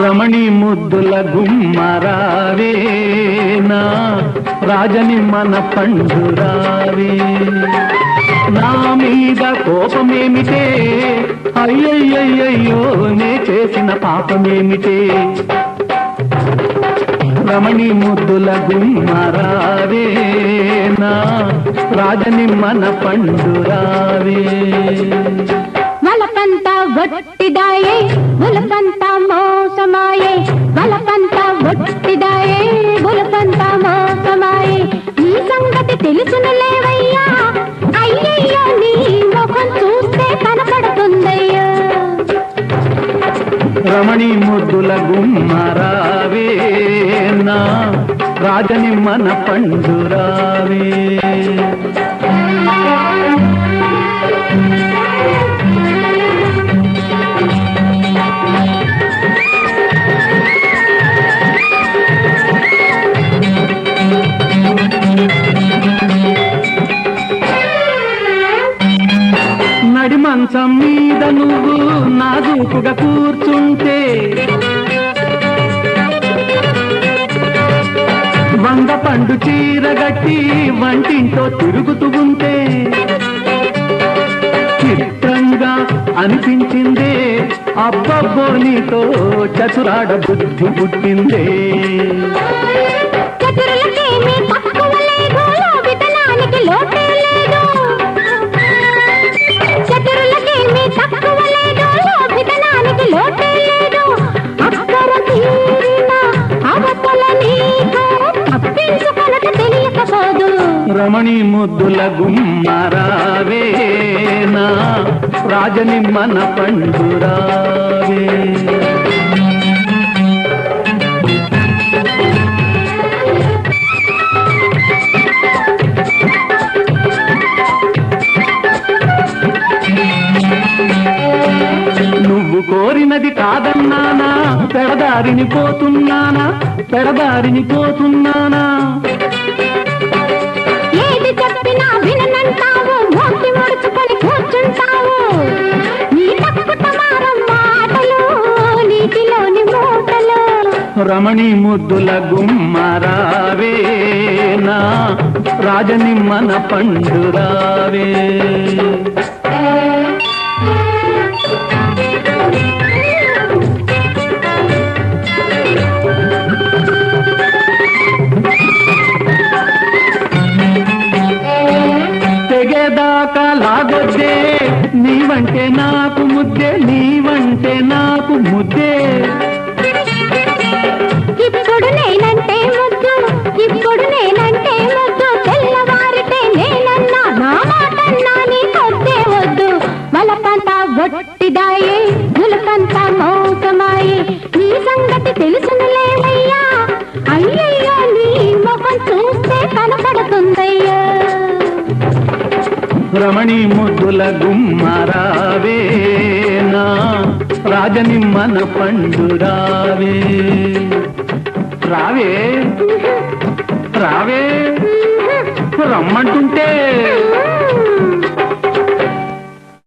రమణి ముద్దుల గుమ్మరావే నా రాజని మన పండురావే నా మీద కోపమేమిటే అయ్యయ్యయ్యో నే చేసిన పాపమేమిటే రమణి ముద్దుల గుమ్మరావే నా రాజని మన పండురావే వలపంతా గొట్టిదాయే బులపంతా మోసమాయే వలపంతా గొట్టిదాయే బులపంతా మోసమాయే ఈ సంగతి తెలుసునులేవయ్యా అయ్యయ్యో నీ ముఖం చూస్తే కనపడుతుందయ్యా రమణి ముద్దుల గుమ్మరావే నా రాజని మన పండురావే నడి మంచం మీద నువ్వు నాజూకుగా కూర్చుంటే వంగ పండు చీరగట్టి వంటింటో తిరుగుతూ ఉంటే చిత్రంగా అనిపించిందే అబ్బబ్బో నీతో చతురాడ బుద్ధి పుట్టిందే రమణి ముద్దుల గుమ్మరావే నా రాజని మన పండురావే నువ్వు కోరినది కాదన్నానా పెడదారిని పోతున్నానా పెడదారిని పోతున్నానా ఏది చెప్పినా విననంటావు మోసి ముడుచుకొని కూర్చుంటావు నీ తప్పు తమారం మాటలు నీటిలోని మూటలు రమణి ముద్దుల గుమ్మరావే నా రాజని మన పండురావే తెగేదాకా లాగొద్దే నీవంటే నాకు ముద్దే నీవంటే నాకు ముద్దే ఇప్పుడు నేనంటే ముద్దు ఇప్పుడు నేనంటే ముద్దు తెల్లవారితే నేనన్నా నా మాటన్నా నీ కొద్దే వద్దు వలపంతా గొట్టిదాయే బులపంతా మోసమాయే నీ సంగతి తెలుసునులేవయ్యా అయ్యయ్యో నీ ముఖం చూస్తే కనపడుతుందయ్యా రమణి ముద్దుల గుమ్మరావే నా రాజని మన పండురావే రావే రావే రమ్మంటుంటే